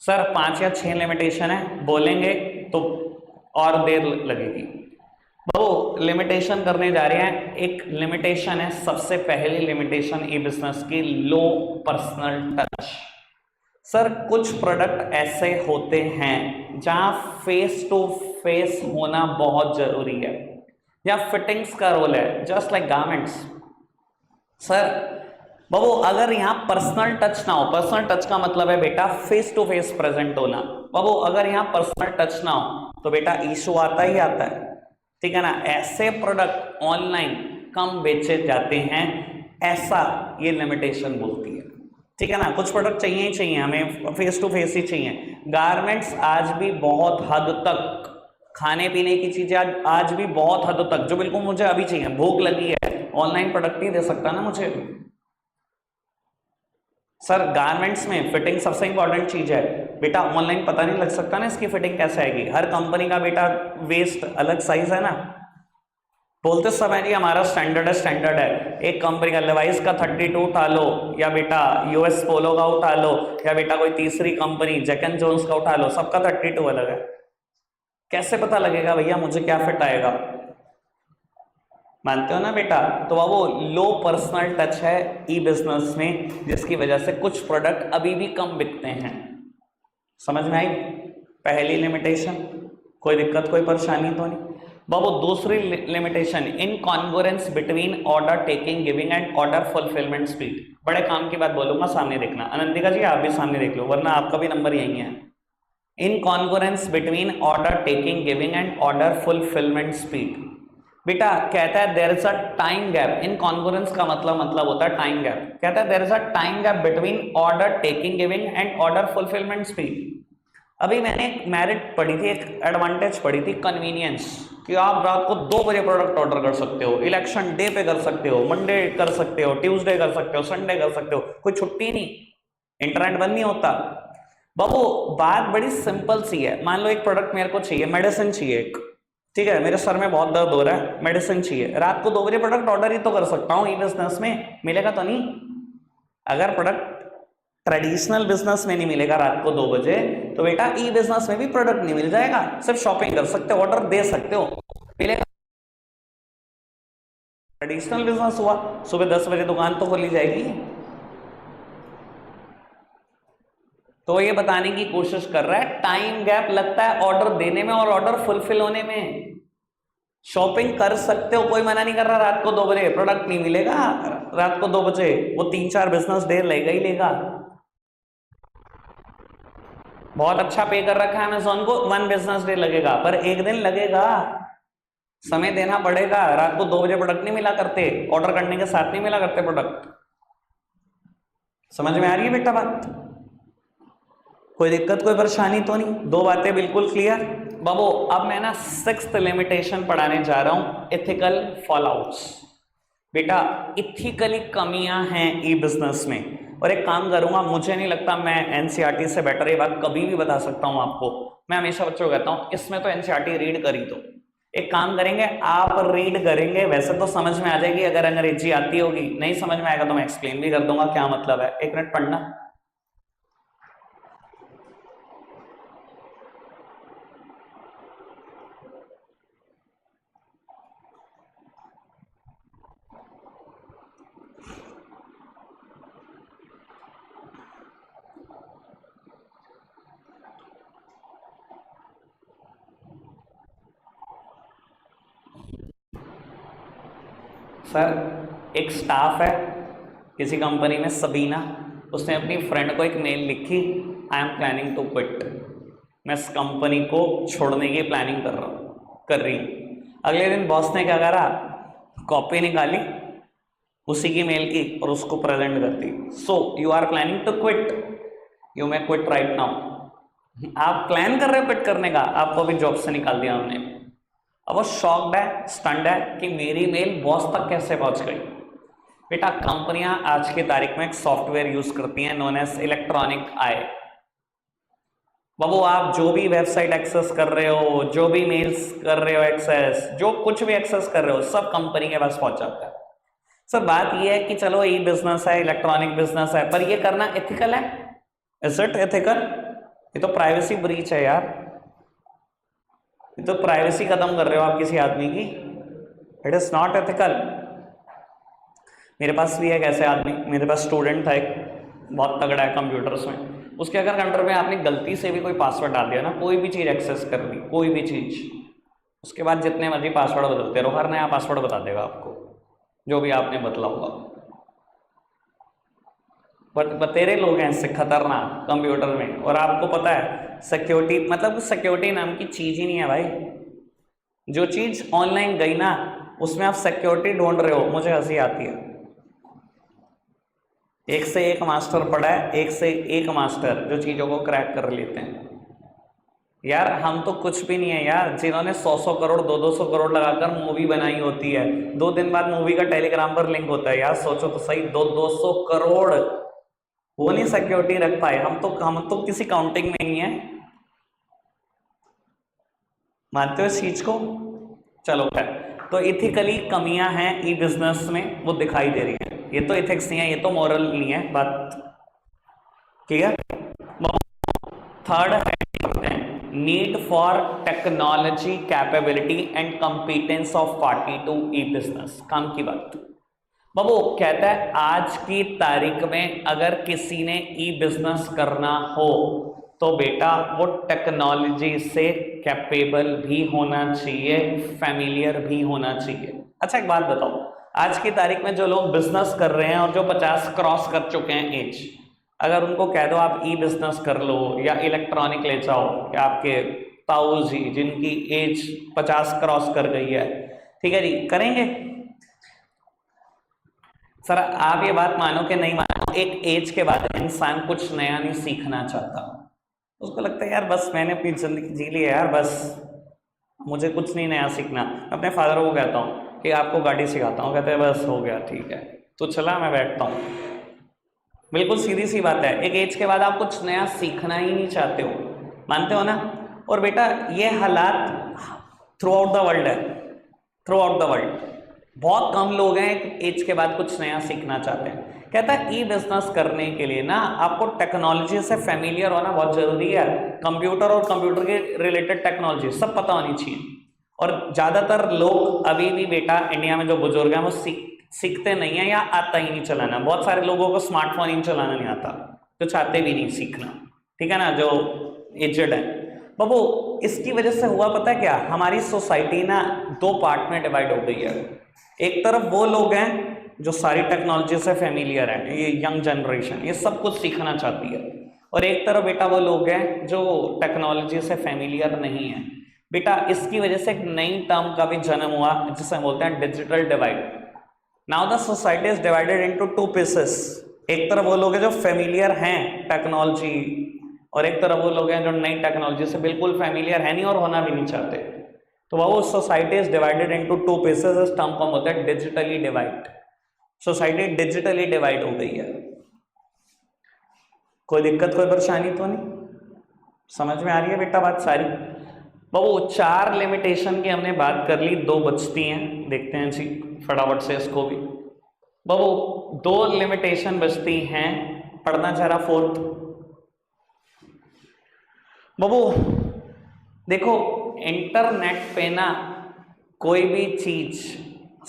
सर, 5 या 6 लिमिटेशन है, बोलेंगे तो और देर लगेगी। बाबू लिमिटेशन करने जा रहे हैं, एक लिमिटेशन है, सबसे पहली लिमिटेशन ई बिजनेस की, लो पर्सनल टच। सर कुछ प्रोडक्ट ऐसे होते हैं जहां फेस टू फेस होना बहुत जरूरी है, या फिटिंग्स का रोल है, जस्ट लाइक गारमेंट्स। सर बाबू अगर यहाँ पर्सनल टच ना हो, पर्सनल टच का मतलब है बेटा फेस टू फेस प्रेजेंट होना, बाबू अगर यहाँ पर्सनल टच ना हो तो बेटा इशू आता ही आता है। ठीक है ना, ऐसे प्रोडक्ट ऑनलाइन कम बेचे जाते हैं, ऐसा ये लिमिटेशन बोलती है। ठीक है ना, कुछ प्रोडक्ट चाहिए ही चाहिए, हमें फेस टू फेस ही चाहिए। गारमेंट्स आज भी बहुत हद तक, खाने पीने की चीजें आज भी बहुत हद तक, जो बिल्कुल मुझे अभी चाहिए, भूख लगी है, ऑनलाइन प्रोडक्ट नहीं दे सकता ना मुझे। सर गारमेंट्स में फिटिंग सबसे इंपॉर्टेंट चीज है बेटा, ऑनलाइन पता नहीं लग सकता ना इसकी फिटिंग कैसे आएगी, हर कंपनी का बेटा वेस्ट अलग साइज है ना। बोलते समय जी हमारा स्टैंडर्ड है, स्टैंडर्ड है, एक कंपनी का लेवाइस का 32 उठा लो, या बेटा यूएस पोलो का उठा लो, या बेटा कोई तीसरी कंपनी जैक एंड जोन्स का उठा लो, सबका 32 अलग है। कैसे पता लगेगा भैया मुझे क्या फिट आएगा, मानते हो ना बेटा। तो वो लो पर्सनल टच है ई बिजनेस में, जिसकी वजह से कुछ प्रोडक्ट अभी भी कम बिकते हैं। समझ में आई पहली लिमिटेशन, कोई दिक्कत कोई परेशानी तो नहीं बाबू। दूसरी limitation, incongruence between order taking giving and order fulfilment speed. बड़े काम की बात बोलूंगा, सामने देखना, अनंतिका जी आप भी सामने देख लो, वरना आपका भी नंबर यही है। Incongruence between order taking giving and order fulfilment speed. बेटा कहता है there is a time gap, incongruence का मतलब होता है टाइम गैप। कहता है there is a time gap between order taking giving and order fulfilment speed. अभी मैंने एक मेरिट पढ़ी थी, एक एडवांटेज पढ़ी थी, कन्वीनियंस, कि आप रात को 2 बजे प्रोडक्ट ऑर्डर कर सकते हो, इलेक्शन डे पे कर सकते हो, मंडे कर सकते हो, ट्यूसडे कर सकते हो, संडे कर सकते हो, कोई छुट्टी नहीं, इंटरनेट बंद नहीं होता। बाबू बात बड़ी सिंपल सी है, मान लो एक प्रोडक्ट मेरे को चाहिए, मेडिसिन चाहिए एक, ठीक है, मेरे सर में बहुत दर्द हो रहा है, मेडिसिन चाहिए, रात को 2 बजे प्रोडक्ट ऑर्डर ही तो कर सकता हूँ, ई बिजनेस में मिलेगा तो नहीं। अगर प्रोडक्ट ट्रेडिशनल बिजनेस में नहीं मिलेगा रात को 2 बजे, तो बेटा ई बिजनेस में भी प्रोडक्ट नहीं मिल जाएगा, सिर्फ शॉपिंग कर सकते हो, ऑर्डर दे सकते हो, मिलेगा। ट्रेडिशनल बिजनेस हुआ, सुबह 10 बजे दुकान तो खोली जाएगी। तो ये बताने की कोशिश कर रहा है टाइम गैप लगता है ऑर्डर देने में और ऑर्डर फुलफिल होने में। शॉपिंग कर सकते हो, कोई मना नहीं कर रहा, रात को 2 बजे प्रोडक्ट नहीं मिलेगा, रात को 2 बजे वो 3-4 बिजनेस डे लेगा ही लेगा। बहुत अच्छा पे कर रखा है अमेजोन को, 1 बिजनेस डे लगेगा, पर एक दिन लगेगा, समय देना पड़ेगा। रात को 2 बजे प्रोडक्ट नहीं मिला करते, ऑर्डर करने के साथ नहीं मिला करते प्रोडक्ट। समझ में आ रही है बेटा बात, कोई दिक्कत कोई परेशानी तो नहीं, 2 बातें बिल्कुल क्लियर। बाबू अब मैं ना 6th लिमिटेशन पढ़ाने जा रहा हूं, एथिकल फॉलआउट्स। बेटा इथिकली कमियां हैं ई बिजनेस में, और एक काम करूंगा, मुझे नहीं लगता मैं एनसीईआरटी से बेटर ये बात कभी भी बता सकता हूं आपको। मैं हमेशा बच्चों को कहता हूं इसमें तो एनसीईआरटी रीड करी, तो एक काम करेंगे, आप रीड करेंगे, वैसे तो समझ में आ जाएगी, अगर अंग्रेजी आती होगी, नहीं समझ में आएगा तो मैं एक्सप्लेन भी कर दूंगा क्या मतलब है। 1 मिनट पढ़ना। सर एक स्टाफ है किसी कंपनी में, सबीना, उसने अपनी फ्रेंड को एक मेल लिखी, I am planning to quit, मैं इस कंपनी को छोड़ने की प्लानिंग कर रही हूँ। अगले दिन बॉस ने क्या करा, कॉपी निकाली उसी की मेल की और उसको प्रेजेंट कर दी। So you are planning to quit, you may quit right now. आप प्लान कर रहे हो क्विट करने का, आपको अभी जॉब से निकाल दिया हमने। अब वो शॉक्ड है, स्टन्ड है कि मेरी मेल बॉस तक कैसे पहुंच गई। बेटा कंपनियां आज की तारीख में एक सॉफ्टवेयर यूज करती हैं नोन एज इलेक्ट्रॉनिक आई। बाबू आप जो भी वेबसाइट एक्सेस कर रहे हो, जो भी मेल्स कर रहे हो एक्सेस, जो कुछ भी एक्सेस कर रहे हो, सब कंपनी के पास पहुंच जाता है। सर बात ये है कि चलो ई बिजनेस है, इलेक्ट्रॉनिक बिजनेस है, पर ये करना एथिकल है? Is it ethical? ये तो प्राइवेसी ब्रीच है यार, ये तो प्राइवेसी खत्म कर रहे हो आप किसी आदमी की। It is not ethical. मेरे पास भी एक ऐसे आदमी, मेरे पास स्टूडेंट था एक, बहुत तगड़ा है कंप्यूटर्स में, उसके अगर कंप्यूटर में आपने गलती से भी कोई पासवर्ड डाल दिया ना, कोई भी चीज़ एक्सेस कर दी, कोई भी चीज़, उसके बाद जितने मर्जी पासवर्ड बदलते रहो, हर नया पासवर्ड बता देगा आपको जो भी आपने बदला होगा। बट बतेरे लोग हैं इससे खतरनाक कंप्यूटर में, और आपको पता है सिक्योरिटी, मतलब सिक्योरिटी नाम की चीज़ ही नहीं है भाई। जो चीज़ ऑनलाइन गई ना, उसमें आप सिक्योरिटी ढूंढ रहे हो, मुझे हंसी आती है। एक से एक मास्टर पड़ा है, एक से एक मास्टर जो चीज़ों को क्रैक कर लेते हैं। यार हम तो कुछ भी नहीं है यार, जिन्होंने 100 करोड़ 200 करोड़ लगाकर मूवी बनाई होती है, 2 दिन बाद मूवी का टेलीग्राम पर लिंक होता है। यार सोचो तो सही, 200 करोड़ वो नहीं सिक्योरिटी रख पाए। हम तो किसी काउंटिंग में नहीं है। मानते हो इस चीज को? चलो खैर, तो इथिकली कमियां हैं ई बिजनेस में, वो दिखाई दे रही है। ये तो इथिक्स नहीं है, ये तो मॉरल नहीं है बात, ठीक है। थर्ड है need for technology capability and competence of party to e business. काम की बात बाबू कहता है आज की तारीख में अगर किसी ने ई बिजनेस करना हो तो बेटा वो टेक्नोलॉजी से कैपेबल भी होना चाहिए, फैमिलियर भी होना चाहिए। अच्छा एक बात बताओ, आज की तारीख में जो लोग बिजनेस कर रहे हैं और जो 50 क्रॉस कर चुके हैं एज, अगर उनको कह दो आप ई बिजनेस कर लो या इलेक्ट्रॉनिक ले जाओ, या आपके ताऊ जी जिनकी एज 50 क्रॉस कर गई है, ठीक है जी, करेंगे? सर आप ये बात मानो कि नहीं मानो, एक एज के बाद इंसान कुछ नया नहीं सीखना चाहता। उसको लगता है यार बस मैंने अपनी जिंदगी जी ली है यार, बस मुझे कुछ नहीं नया सीखना। अपने फादर को कहता हूँ कि आपको गाड़ी सिखाता हूँ, कहते हैं बस हो गया ठीक है, तो चला मैं बैठता हूँ। बिल्कुल सीधी सी बात है, एक एज के बाद आप कुछ नया सीखना ही नहीं चाहते हो, मानते हो ना? और बेटा ये हालात थ्रू आउट द वर्ल्ड है, थ्रू आउट द वर्ल्ड। बहुत कम लोग हैं एक एज के बाद कुछ नया सीखना चाहते हैं। कहता है ई बिजनेस करने के लिए ना आपको टेक्नोलॉजी से फेमिलियर होना बहुत जरूरी है। कंप्यूटर और कंप्यूटर के रिलेटेड टेक्नोलॉजी सब पता होनी चाहिए। और ज्यादातर लोग अभी भी बेटा इंडिया में जो बुजुर्ग हैं वो सीखते नहीं है या आता ही नहीं चलाना। बहुत सारे लोगों को स्मार्टफोन ही चलाना नहीं आता, जो चाहते भी नहीं सीखना, ठीक है ना, जो एजेड है। बाबू इसकी वजह से हुआ पता है क्या, हमारी सोसाइटी ना 2 पार्ट में डिवाइड हो गई है। एक तरफ वो लोग हैं जो सारी टेक्नोलॉजी से फेमिलियर है, ये यंग जनरेशन ये सब कुछ सीखना चाहती है, और एक तरफ बेटा वो लोग हैं जो टेक्नोलॉजी से फेमिलियर नहीं है। बेटा इसकी वजह से एक नई टर्म का भी जन्म हुआ जिसे बोलते हैं digital divide. Now the society is divided into 2 pieces. एक तरफ वो लोग हैं जो फेमिलियर हैं टेक्नोलॉजी, और एक तरफ वो लोग हैं जो नई टेक्नोलॉजी से बिल्कुल फेमिलियर है नहीं और होना भी नहीं चाहते। तो वो society is divided into 2 pieces. इस टर्म को बोलते हैं digitally divide. Society digitally divide हो गई है। कोई दिक्कत कोई परेशानी तो नहीं? समझ में आ रही है बेटा बात सारी? बाबू 4 लिमिटेशन की हमने बात कर ली, 2 बचती हैं, देखते हैं जी फटाफट से इसको भी। बाबू 2 लिमिटेशन बचती हैं, पढ़ना चाह रहा 4th। बाबू देखो इंटरनेट पे ना कोई भी चीज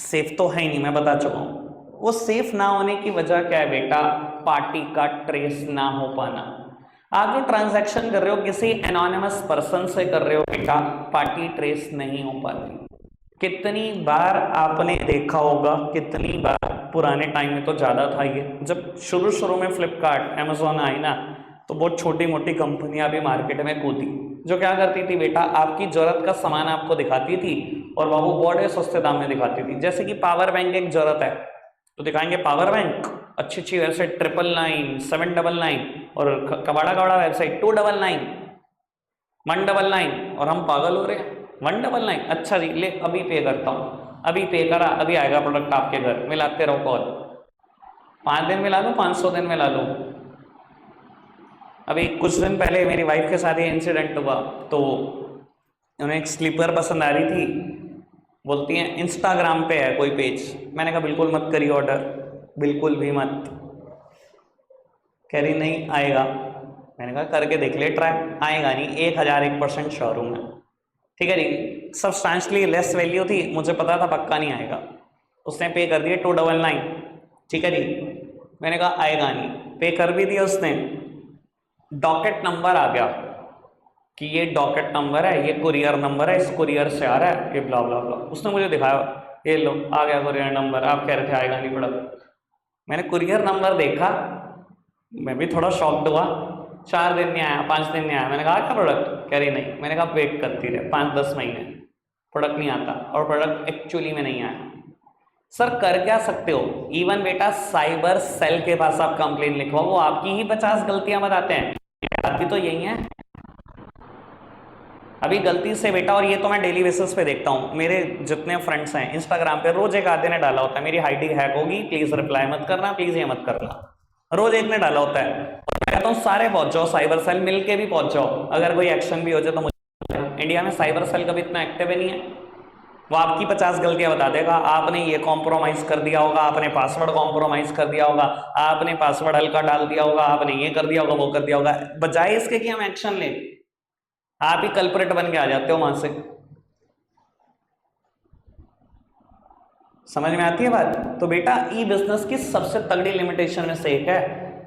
सेफ तो है ही नहीं, मैं बता चुका हूं। वो सेफ ना होने की वजह क्या है बेटा? पार्टी का ट्रेस ना हो पाना। आप जो ट्रांजैक्शन कर रहे हो किसी एनोनिमस पर्सन से कर रहे हो बेटा, पार्टी ट्रेस नहीं हो पाती। कितनी बार आपने देखा होगा, कितनी बार, पुराने टाइम में तो ज़्यादा था ये, जब शुरू शुरू में फ्लिपकार्ट अमेजोन आई ना, तो बहुत छोटी मोटी कंपनियां भी मार्केट में कूदी, जो क्या करती थी बेटा, आपकी जरूरत का सामान आपको दिखाती थी और बाबू बड़े सस्ते दाम में दिखाती थी। जैसे कि पावर बैंक एक जरूरत है तो दिखाएंगे पावर बैंक, अच्छी अच्छी वेबसाइट 999, 799, और कबाड़ा कबाड़ा वेबसाइट 299, 199, और हम पागल हो रहे हैं 199। अच्छा जी, ले अभी पे करता हूँ, अभी पे करा, अभी आएगा प्रोडक्ट आपके घर, मिलाते रहो कॉल, 5 दिन मिला लो, 500 दिन मिला लो। अभी कुछ दिन पहले मेरी वाइफ के साथ ये इंसिडेंट हुआ, तो उन्हें एक स्लीपर पसंद आ रही थी, बोलती हैं इंस्टाग्राम पे है कोई पेज। मैंने कहा बिल्कुल मत करिए ऑर्डर, बिल्कुल भी मत। कह रही नहीं आएगा। मैंने कहा करके देख ले ट्राई, आएगा नहीं, 1001% श्योर हूँ मैं। ठीक है जी, सब्सटैंशली लेस वैल्यू थी, मुझे पता था पक्का नहीं आएगा। उसने पे कर दिए 299, ठीक है जी। मैंने कहा आएगा नहीं, पे कर भी दिया उसने, डॉकेट नंबर आ गया कि ये डॉकेट नंबर है, ये कुरियर नंबर है, इस कुरियर से आ रहा है, ये ब्ला ब्ला ब्ला। उसने मुझे दिखाया, ये लो आ गया कुरियर नंबर, आप कह रहे थे आएगा नहीं प्रोडक्ट। मैंने कुरियर नंबर देखा, मैं भी थोड़ा शॉक्ड हुआ, 4 दिन नहीं आया, 5 दिन नहीं आया। मैंने कहा क्या प्रोडक्ट, कह रही नहीं। मैंने कहा वेट करती रहे 5-10 महीने, प्रोडक्ट नहीं आता, और प्रोडक्ट एक्चुअली में नहीं आया। सर कर क्या सकते हो, इवन बेटा साइबर सेल के पास आप कंप्लेन लिखवाओ, वो आपकी ही 50 गलतियां बताते हैं, गलती तो यही है। अभी गलती से बेटा, और ये तो मैं डेली बेसिस पे देखता हूँ, मेरे जितने फ्रेंड्स हैं इंस्टाग्राम पे रोज एक आधे ने डाला होता है मेरी आईडी हैक होगी, प्लीज रिप्लाई मत करना, प्लीज ये मत करना, रोज एक ने डाला होता है। और मैं कहता हूँ सारे पहुंच जाओ, साइबर सेल मिलके भी पहुंच जाओ, अगर कोई एक्शन भी हो जाए तो मुझे। इंडिया में साइबर सेल कभी इतना एक्टिव ही नहीं है, वो आपकी 50 गलतियां बता देगा। आपने ये कॉम्प्रोमाइज कर दिया होगा, आपने पासवर्ड कॉम्प्रोमाइज कर दिया होगा, आपने पासवर्ड हल्का डाल दिया होगा, आपने ये कर दिया होगा, वो कर दिया होगा। बजाय इसके कि हम एक्शन लें, आप ही कल्प्रेट बन के आ जाते हो वहां से। समझ में आती है बात। तो बेटा ई बिजनेस की सबसे तगड़ी लिमिटेशन में से एक है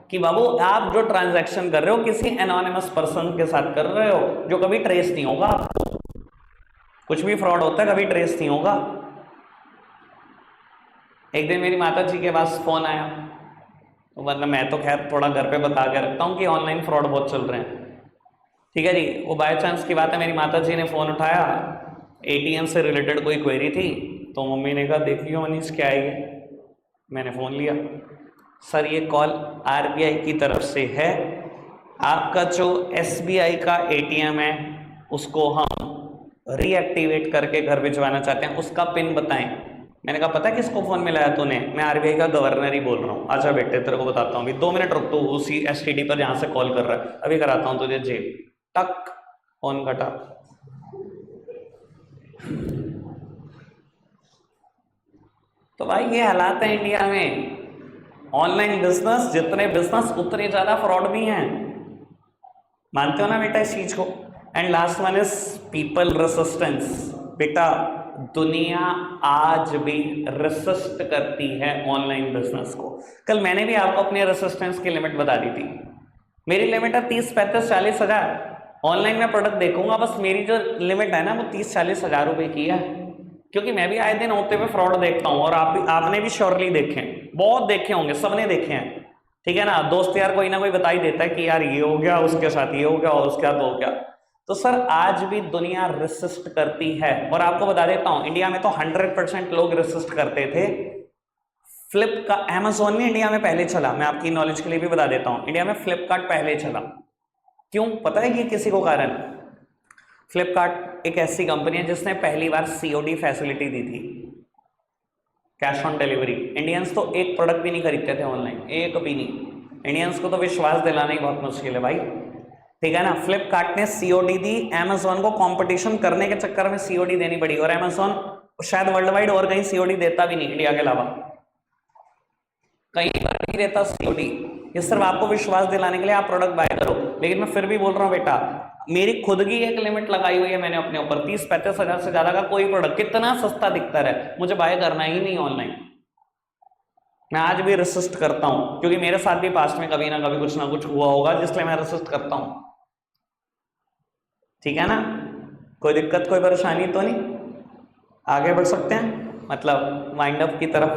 कि बाबू आप जो ट्रांजैक्शन कर रहे हो किसी एनोनिमस पर्सन के साथ कर रहे हो, जो कभी ट्रेस नहीं होगा। कुछ भी फ्रॉड होता है कभी ट्रेस नहीं होगा। एक दिन मेरी माता जी के पास फोन आया, तो मतलब मैं तो खैर थोड़ा घर पे बता के रखता हूँ कि ऑनलाइन फ्रॉड बहुत चल रहे हैं, ठीक है जी। वो बाय चांस की बात है, मेरी माता जी ने फोन उठाया, एटीएम से रिलेटेड कोई क्वेरी थी, तो मम्मी ने कहा देखियो मनीष क्या है ये। मैंने फ़ोन लिया, सर ये कॉल आरबीआई की तरफ से है, आपका जो एसबीआई का एटीएम है उसको हम रीएक्टिवेट करके घर भिजवाना चाहते हैं, उसका पिन बताएं। मैंने कहा पता है किसको फ़ोन मिलाया तूने? मैं आरबीआई का गवर्नर ही बोल रहा हूँ। अच्छा बेटे तेरे को बताता हूँ, अभी 2 मिनट रुक, तो उसी एसटीडी पर जहाँ से कॉल कर रहा है, अभी कराता हूँ तुझे जेल। टक, फोन कटा। तो भाई ये हालात है इंडिया में। ऑनलाइन बिजनेस, जितने बिजनेस उतने ज्यादा फ्रॉड भी हैं, मानते हो ना बेटा इस चीज को। And last one is people resistance. बेटा दुनिया आज भी रेसिस्ट करती है ऑनलाइन बिजनेस को। कल मैंने भी आपको अपने रेसिस्टेंस की लिमिट बता दी थी। मेरी लिमिट है 30, 35, 40 हजार। ऑनलाइन में प्रोडक्ट देखूंगा, बस मेरी जो लिमिट है ना वो 30-40 हजार रुपए की है, क्योंकि मैं भी आए दिन होते हुए फ्रॉड देखता हूँ, और आपने भी श्योरली देखे, बहुत देखे होंगे, सबने देखे हैं, ठीक है ना। दोस्त यार कोई ना कोई बता ही देता है कि यार ये हो गया, उसके साथ ये हो गया, और उसके साथ हो गया। तो सर आज भी दुनिया रेसिस्ट करती है, और आपको बता देता हूं इंडिया में तो 100% लोग रेसिस्ट करते थे। फ्लिपकार्ट, अमेजोन ने इंडिया में पहले चला, मैं आपकी नॉलेज के लिए भी बता देता हूं, इंडिया में फ्लिपकार्ट पहले चला। क्यों पता है कि किसी को कारण? फ्लिपकार्ट एक ऐसी कंपनी है जिसने पहली बार सीओडी फैसिलिटी दी थी, कैश ऑन डिलीवरी। इंडियंस तो एक प्रोडक्ट भी नहीं खरीदते थे ऑनलाइन, एक भी नहीं। इंडियंस को तो विश्वास दिलाना ही बहुत मुश्किल है भाई, ठीक है ना। फ्लिपकार्ट ने सीओडी दी, अमेजोन को कंपटीशन करने के चक्कर में सीओडी देनी पड़ी, और अमेजोन शायद वर्ल्ड वाइड और कहीं सीओडी देता भी नहीं, इंडिया के अलावा कहीं पर नहीं देता सीओडी। ये सिर्फ आपको विश्वास दिलाने के लिए आप प्रोडक्ट बाय करो। लेकिन मैं फिर भी बोल रहा हूँ बेटा, मेरी खुद की एक लिमिट लगाई हुई है मैंने अपने ऊपर, 30-35 हजार से ज्यादा का कोई प्रोडक्ट कितना सस्ता दिखता रहे मुझे बाय करना ही नहीं ऑनलाइन। मैं आज भी रेसिस्ट करता हूं, क्योंकि मेरे साथ भी पास्ट में कभी ना कभी कुछ ना कुछ हुआ होगा, जिसलिए मैं रेसिस्ट करता हूं, ठीक है ना। कोई दिक्कत कोई परेशानी तो नहीं? आगे बढ़ सकते हैं, मतलब वाइंड अप की तरफ।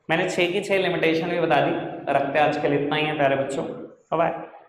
मैंने 6 की 6 लिमिटेशन भी बता दी। रखते हैं आज के लिए इतना ही है प्यारे बच्चों। Bye bye.